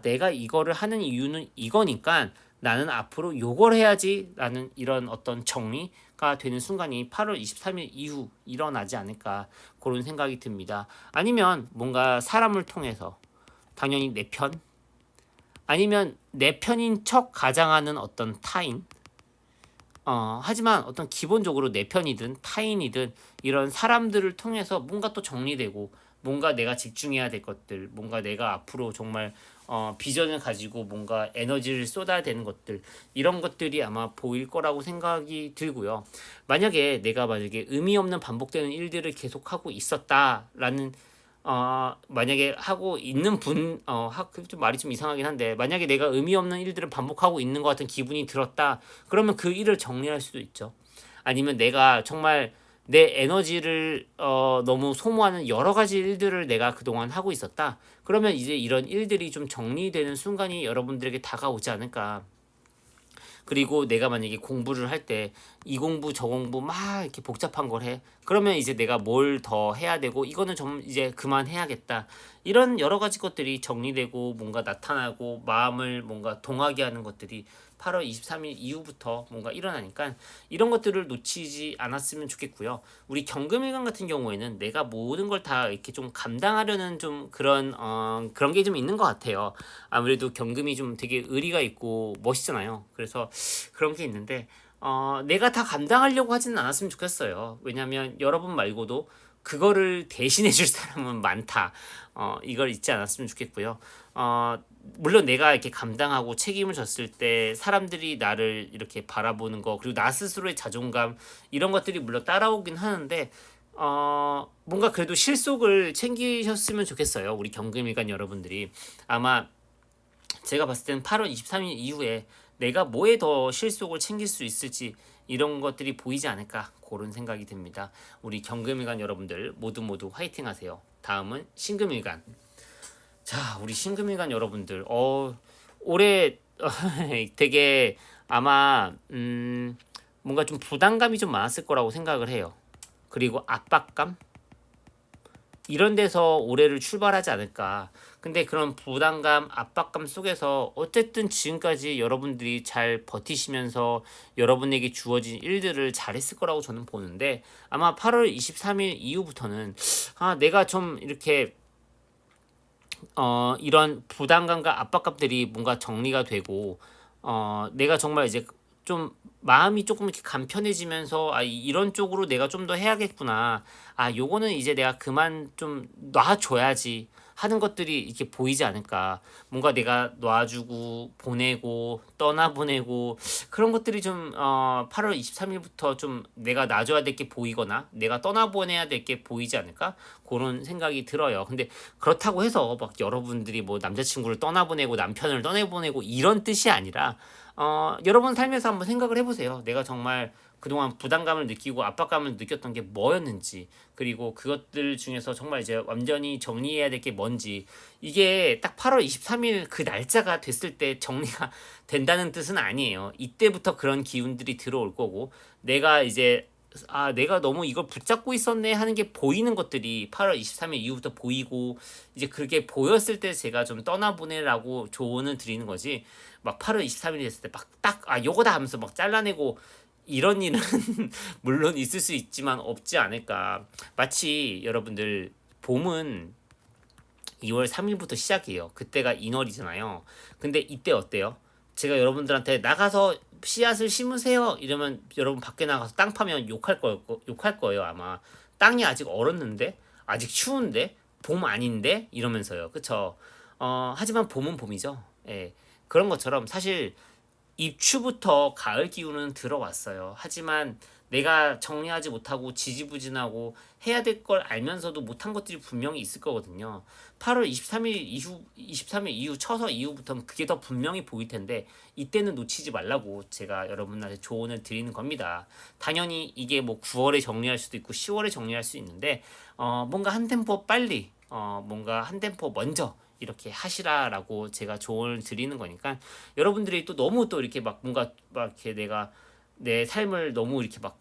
내가 이거를 하는 이유는 이거니까 나는 앞으로 요걸 해야지라는 이런 어떤 정리가 되는 순간이 8월 23일 이후 일어나지 않을까 그런 생각이 듭니다. 아니면 뭔가 사람을 통해서 당연히 내 편, 아니면 내 편인 척 가장하는 어떤 타인, 하지만 어떤 기본적으로 내 편이든 타인이든 이런 사람들을 통해서 뭔가 또 정리되고 뭔가 내가 집중해야 될 것들, 뭔가 내가 앞으로 정말 비전을 가지고 뭔가 에너지를 쏟아야 되는 것들, 이런 것들이 아마 보일 거라고 생각이 들고요. 만약에 의미 없는 반복되는 일들을 계속하고 있었다라는 만약에 하고 있는 좀 말이 좀 이상하긴 한데, 만약에 내가 의미 없는 일들을 반복하고 있는 것 같은 기분이 들었다, 그러면 그 일을 정리할 수도 있죠. 아니면 내가 정말 내 에너지를 너무 소모하는 여러 가지 일들을 내가 그동안 하고 있었다, 그러면 이제 이런 일들이 좀 정리되는 순간이 여러분들에게 다가오지 않을까. 그리고 내가 만약에 공부를 할 때 이 공부 저 공부 막 이렇게 복잡한 걸 해. 그러면 이제 내가 뭘 더 해야 되고 이거는 좀 이제 그만해야겠다. 이런 여러 가지 것들이 정리되고 뭔가 나타나고 마음을 뭔가 동하게 하는 것들이 8월 23일 이후부터 뭔가 일어나니까 이런 것들을 놓치지 않았으면 좋겠고요. 우리 경금일간 같은 경우에는 내가 모든 걸 다 이렇게 좀 감당하려는 좀 그런 게 좀 있는 것 같아요. 아무래도 경금이 좀 되게 의리가 있고 멋있잖아요. 그래서 그런 게 있는데 내가 다 감당하려고 하지는 않았으면 좋겠어요. 왜냐하면 여러분 말고도 그거를 대신해 줄 사람은 많다. 이걸 잊지 않았으면 좋겠고요. 물론 내가 이렇게 감당하고 책임을 졌을 때 사람들이 나를 이렇게 바라보는 거, 그리고 나 스스로의 자존감, 이런 것들이 물론 따라오긴 하는데 뭔가 그래도 실속을 챙기셨으면 좋겠어요. 우리 경금일간 여러분들이. 아마 제가 봤을 때는 8월 23일 이후에 내가 뭐에 더 실속을 챙길 수 있을지 이런 것들이 보이지 않을까 그런 생각이 듭니다. 우리 경금일간 여러분들 모두 화이팅 하세요. 다음은 신금일간. 자, 우리 신금일간 여러분들 올해 되게 아마 뭔가 좀 부담감이 좀 많았을 거라고 생각을 해요. 그리고 압박감? 이런 데서 올해를 출발하지 않을까. 근데 그런 부담감, 압박감 속에서 어쨌든 지금까지 여러분들이 잘 버티시면서 여러분에게 주어진 일들을 잘했을 거라고 저는 보는데, 아마 8월 23일 이후부터는 내가 좀 이렇게 이런 부담감과 압박감들이 뭔가 정리가 되고 내가 정말 이제 좀 마음이 조금 이렇게 간편해지면서 이런 쪽으로 내가 좀 더 해야겠구나. 요거는 이제 내가 그만 좀 놔줘야지 하는 것들이 이렇게 보이지 않을까. 뭔가 내가 놔주고 보내고 떠나보내고 그런 것들이 좀 8월 23일부터 좀 내가 놔줘야 될 게 보이거나 내가 떠나보내야 될 게 보이지 않을까 그런 생각이 들어요. 근데 그렇다고 해서 막 여러분들이 뭐 남자친구를 떠나보내고 남편을 떠나보내고 이런 뜻이 아니라 여러분 삶에서 한번 생각을 해보세요. 내가 정말 그동안 부담감을 느끼고 압박감을 느꼈던 게 뭐였는지, 그리고 그것들 중에서 정말 이제 완전히 정리해야 될 게 뭔지. 이게 딱 8월 23일 그 날짜가 됐을 때 정리가 된다는 뜻은 아니에요. 이때부터 그런 기운들이 들어올 거고, 내가 이제 내가 너무 이걸 붙잡고 있었네 하는 게 보이는 것들이 8월 23일 이후부터 보이고, 이제 그게 보였을 때 제가 좀 떠나보내라고 조언을 드리는 거지, 막 8월 23일이 됐을 때 막 딱 요거다 하면서 막 잘라내고 이런 일은 물론 있을 수 있지만 없지 않을까. 마치 여러분들 봄은 2월 3일부터 시작이에요. 그때가 인월이잖아요. 근데 이때 어때요? 제가 여러분들한테 나가서 씨앗을 심으세요 이러면 여러분 밖에 나가서 땅 파면 욕할 거예요 아마. 땅이 아직 얼었는데, 아직 추운데, 봄 아닌데 이러면서요. 그쵸? 하지만 봄은 봄이죠. 예. 그런 것처럼 사실 입추부터 가을 기운은 들어왔어요. 하지만 내가 정리하지 못하고 지지부진하고 해야 될 걸 알면서도 못한 것들이 분명히 있을 거거든요. 8월 23일 이후 쳐서 이후부터는 그게 더 분명히 보일 텐데, 이때는 놓치지 말라고 제가 여러분한테 조언을 드리는 겁니다. 당연히 이게 뭐 9월에 정리할 수도 있고 10월에 정리할 수 있는데, 뭔가 한 템포 빨리, 뭔가 한 템포 먼저 이렇게 하시라라고 제가 조언을 드리는 거니까, 여러분들이 또 너무 또 이렇게 막 뭔가 막 이렇게 내가 내 삶을 너무 이렇게 막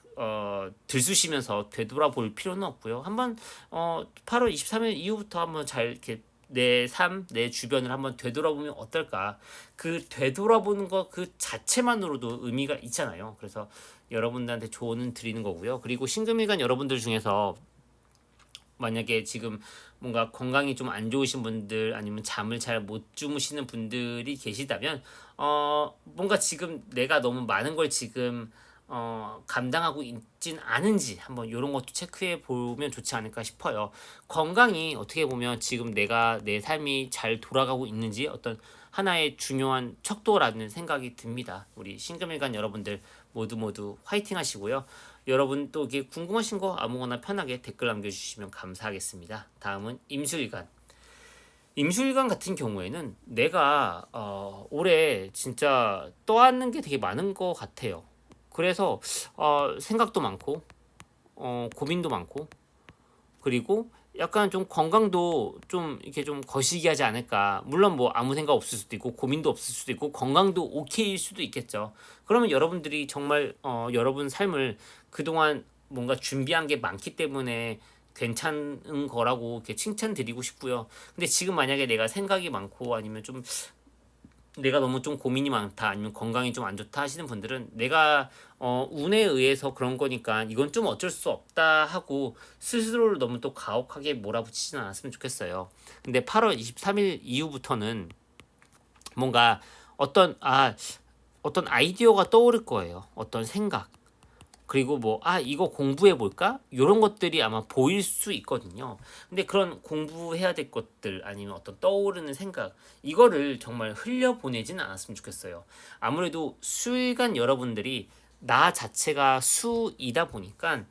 들쑤시면서 되돌아볼 필요는 없고요. 한번 8월 23일 이후부터 한번 잘 이렇게 내 삶, 내 주변을 한번 되돌아보면 어떨까? 그 되돌아보는 것 그 자체만으로도 의미가 있잖아요. 그래서 여러분들한테 조언을 드리는 거고요. 그리고 신금일간 여러분들 중에서 만약에 지금 뭔가 건강이 좀 안 좋으신 분들, 아니면 잠을 잘 못 주무시는 분들이 계시다면, 뭔가 지금 내가 너무 많은 걸 지금 감당하고 있진 않은지 한번 이런 것도 체크해 보면 좋지 않을까 싶어요. 건강이 어떻게 보면 지금 내가 내 삶이 잘 돌아가고 있는지 어떤 하나의 중요한 척도라는 생각이 듭니다. 우리 신금일간 여러분들 모두 화이팅 하시고요. 여러분 또 이게 궁금하신 거 아무거나 편하게 댓글 남겨주시면 감사하겠습니다. 다음은 임수일간. 임수일간 같은 경우에는 내가 올해 진짜 떠안는 게 되게 많은 것 같아요. 그래서 생각도 많고, 고민도 많고, 그리고 약간 좀 건강도 좀 이렇게 좀 거시기하지 않을까. 물론 뭐 아무 생각 없을 수도 있고 고민도 없을 수도 있고 건강도 오케이일 수도 있겠죠. 그러면 여러분들이 정말 여러분 삶을 그동안 뭔가 준비한 게 많기 때문에 괜찮은 거라고 이렇게 칭찬드리고 싶고요. 근데 지금 만약에 내가 생각이 많고, 아니면 좀 내가 너무 좀 고민이 많다, 아니면 건강이 좀 안 좋다 하시는 분들은, 내가 운에 의해서 그런 거니까 이건 좀 어쩔 수 없다 하고 스스로를 너무 또 가혹하게 몰아붙이진 않았으면 좋겠어요. 근데 8월 23일 이후부터는 뭔가 어떤 어떤 아이디어가 떠오를 거예요. 어떤 생각, 그리고 뭐 이거 공부해 볼까? 이런 것들이 아마 보일 수 있거든요. 근데 그런 공부해야 될 것들, 아니면 어떤 떠오르는 생각, 이거를 정말 흘려보내지는 않았으면 좋겠어요. 아무래도 수일간 여러분들이 나 자체가 수이다 보니까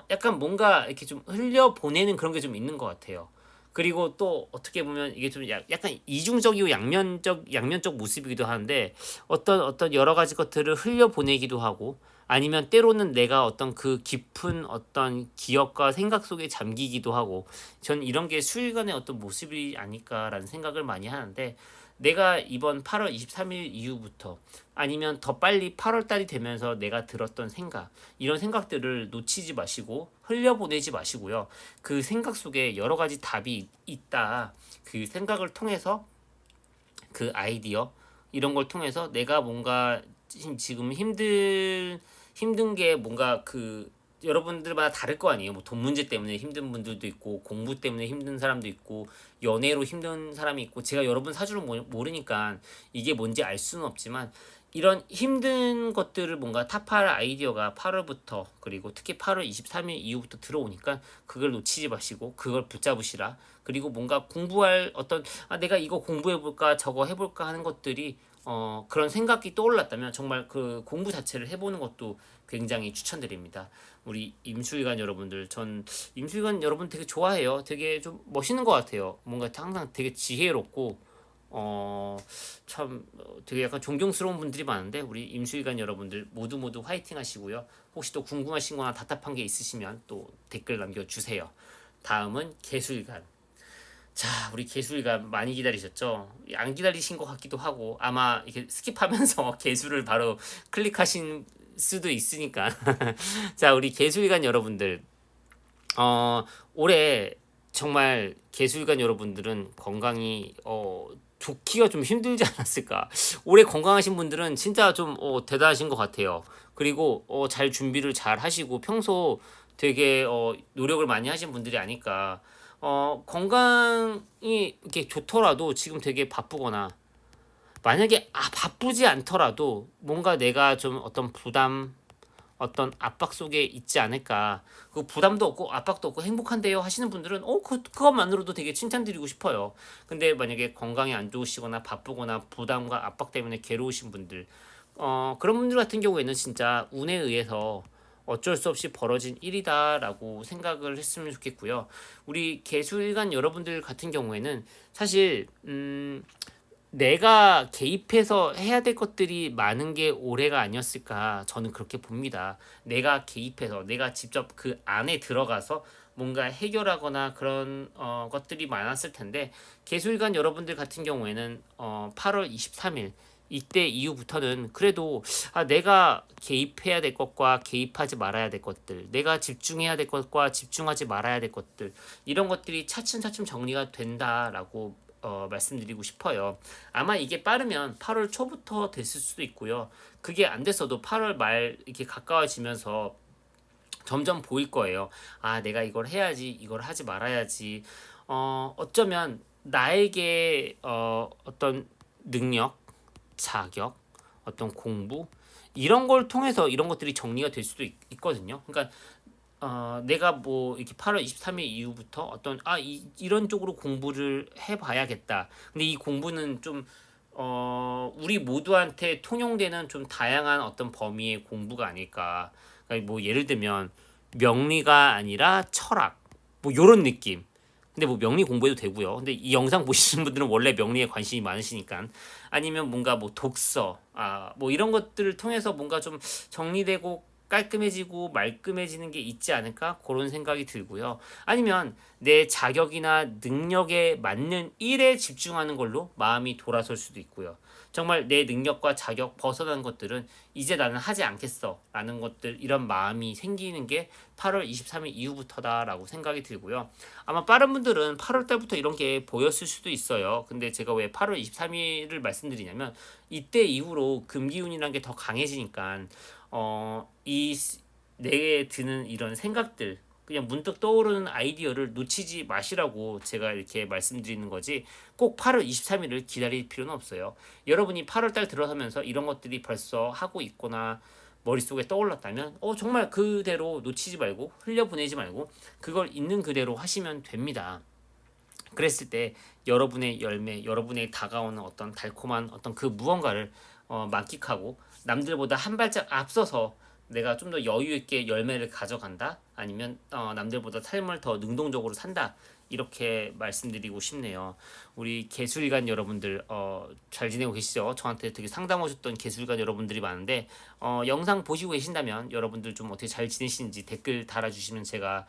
약간 뭔가 이렇게 좀 흘려보내는 그런 게 좀 있는 것 같아요. 그리고 또 어떻게 보면 이게 좀 약간 이중적이고 양면적 모습이기도 하는데, 어떤 여러 가지 것들을 흘려보내기도 하고, 아니면 때로는 내가 어떤 그 깊은 어떤 기억과 생각 속에 잠기기도 하고, 전 이런 게 수일간의 어떤 모습이 아닐까라는 생각을 많이 하는데, 내가 이번 8월 23일 이후부터, 아니면 더 빨리 8월 달이 되면서 내가 들었던 생각, 이런 생각들을 놓치지 마시고 흘려보내지 마시고요. 그 생각 속에 여러 가지 답이 있다. 그 생각을 통해서, 그 아이디어 이런 걸 통해서 내가 뭔가 지금 힘든 게 뭔가 그 여러분들마다 다를 거 아니에요. 뭐 돈 문제 때문에 힘든 분들도 있고, 공부 때문에 힘든 사람도 있고, 연애로 힘든 사람이 있고, 제가 여러분 사주를 모르니까 이게 뭔지 알 수는 없지만, 이런 힘든 것들을 뭔가 타파할 아이디어가 8월부터, 그리고 특히 8월 23일 이후부터 들어오니까 그걸 놓치지 마시고 그걸 붙잡으시라. 그리고 뭔가 공부할 어떤 내가 이거 공부해볼까 저거 해볼까 하는 것들이 그런 생각이 떠올랐다면 정말 그 공부 자체를 해보는 것도 굉장히 추천드립니다. 우리 임수일관 여러분들, 전 임수일관 여러분 되게 좋아해요. 되게 좀 멋있는 것 같아요. 뭔가 항상 되게 지혜롭고, 참 되게 약간 존경스러운 분들이 많은데 우리 임수일관 여러분들 모두 모두 화이팅 하시고요. 혹시 또 궁금하신 거나 답답한 게 있으시면 또 댓글 남겨주세요. 다음은 개수일관. 자, 우리 개수일관 많이 기다리셨죠? 안 기다리신 것 같기도 하고 아마 이렇게 스킵하면서 개수를 바로 클릭하신 수도 있으니까. 자, 우리 개수일관 여러분들 올해 정말 개수일관 여러분들은 건강이 좋기가 좀 힘들지 않았을까. 올해 건강하신 분들은 진짜 좀 대단하신 것 같아요. 그리고 잘 준비를 잘 하시고 평소 되게 노력을 많이 하신 분들이 아닐까. 건강이 이렇게 좋더라도 지금 되게 바쁘거나 만약에 바쁘지 않더라도 뭔가 내가 좀 어떤 부담 어떤 압박 속에 있지 않을까. 그 부담도 없고 압박도 없고 행복한데요 하시는 분들은 그것만으로도 되게 칭찬드리고 싶어요. 근데 만약에 건강이 안 좋으시거나 바쁘거나 부담과 압박 때문에 괴로우신 분들 그런 분들 같은 경우에는 진짜 운에 의해서 어쩔 수 없이 벌어진 일이다라고 생각을 했으면 좋겠고요. 우리 개수일관 여러분들 같은 경우에는 사실 내가 개입해서 해야 될 것들이 많은 게 올해가 아니었을까 저는 그렇게 봅니다. 내가 개입해서 내가 직접 그 안에 들어가서 뭔가 해결하거나 그런 것들이 많았을 텐데 개수일관 여러분들 같은 경우에는 8월 23일 이때 이후부터는 그래도 내가 개입해야 될 것과 개입하지 말아야 될 것들, 내가 집중해야 될 것과 집중하지 말아야 될 것들 이런 것들이 차츰차츰 정리가 된다라고 말씀드리고 싶어요. 아마 이게 빠르면 8월 초부터 됐을 수도 있고요. 그게 안 됐어도 8월 말 이렇게 가까워지면서 점점 보일 거예요. 내가 이걸 해야지, 이걸 하지 말아야지. 어쩌면 나에게 어떤 능력, 자격, 어떤 공부 이런 걸 통해서 이런 것들이 정리가 될 수도 있거든요. 그러니까 내가 뭐 이렇게 8월 23일 이후부터 어떤 이런 쪽으로 공부를 해봐야겠다. 근데 이 공부는 좀 우리 모두한테 통용되는 좀 다양한 어떤 범위의 공부가 아닐까. 그러니까 뭐 예를 들면 명리가 아니라 철학 뭐 요런 느낌. 근데 뭐 명리 공부해도 되고요. 근데 이 영상 보시는 분들은 원래 명리에 관심이 많으시니까 아니면 뭔가 뭐 독서 뭐 이런 것들을 통해서 뭔가 좀 정리되고 깔끔해지고 말끔해지는 게 있지 않을까 그런 생각이 들고요. 아니면 내 자격이나 능력에 맞는 일에 집중하는 걸로 마음이 돌아설 수도 있고요. 정말 내 능력과 자격 벗어난 것들은 이제 나는 하지 않겠어 라는 것들 이런 마음이 생기는 게 8월 23일 이후부터다라고 생각이 들고요. 아마 빠른 분들은 8월 달부터 이런 게 보였을 수도 있어요. 근데 제가 왜 8월 23일을 말씀드리냐면 이때 이후로 금기운이라는 게 더 강해지니까 이 내에 드는 이런 생각들 그냥 문득 떠오르는 아이디어를 놓치지 마시라고 제가 이렇게 말씀드리는 거지 꼭 8월 23일을 기다릴 필요는 없어요. 여러분이 8월 달 들어서면서 이런 것들이 벌써 하고 있거나 머릿속에 떠올랐다면 정말 그대로 놓치지 말고 흘려보내지 말고 그걸 있는 그대로 하시면 됩니다. 그랬을 때 여러분의 열매, 여러분의 다가오는 어떤 달콤한 어떤 그 무언가를 만끽하고 남들보다 한 발짝 앞서서 내가 좀 더 여유 있게 열매를 가져간다. 아니면 남들보다 삶을 더 능동적으로 산다. 이렇게 말씀드리고 싶네요. 우리 개술관 여러분들 잘 지내고 계시죠? 저한테 되게 상담 오셨던 개술관 여러분들이 많은데 영상 보시고 계신다면 여러분들 좀 어떻게 잘 지내시는지 댓글 달아주시면 제가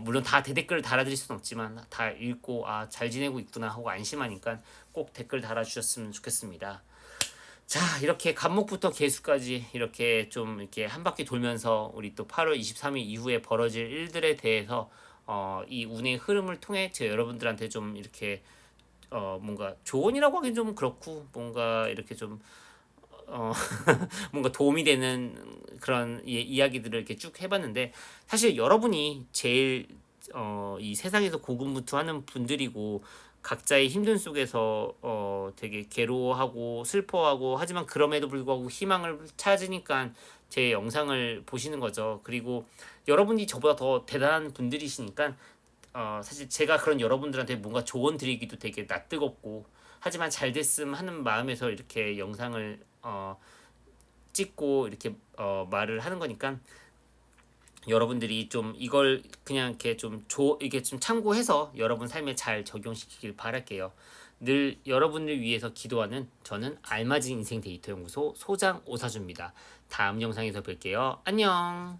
물론 다 대댓글을 달아드릴 수는 없지만 다 읽고 잘 지내고 있구나 하고 안심하니까 꼭 댓글 달아주셨으면 좋겠습니다. 자, 이렇게 간목부터 개수까지 이렇게 좀 이렇게 한 바퀴 돌면서 우리 또 8월 23일 이후에 벌어질 일들에 대해서 이 운의 흐름을 통해 제가 여러분들한테 좀 이렇게 뭔가 조언이라고 하긴 좀 그렇고 뭔가 이렇게 좀 뭔가 도움이 되는 그런 이야기들을 이렇게 쭉 해봤는데 사실 여러분이 제일 이 세상에서 고군분투하는 분들이고 각자의 힘든 속에서 되게 괴로워하고 슬퍼하고 하지만 그럼에도 불구하고 희망을 찾으니까 제 영상을 보시는 거죠. 그리고 여러분이 저보다 더 대단한 분들이시니까 사실 제가 그런 여러분들한테 뭔가 조언 드리기도 되게 낯뜨겁고 하지만 잘 됐음 하는 마음에서 이렇게 영상을 찍고 이렇게 말을 하는 거니까 여러분들이 좀 이걸 그냥 이렇게 이게 좀 참고해서 여러분 삶에 잘 적용시키길 바랄게요. 늘 여러분을 위해서 기도하는 저는 알맞은 인생 데이터 연구소 소장 오사주입니다. 다음 영상에서 뵐게요. 안녕.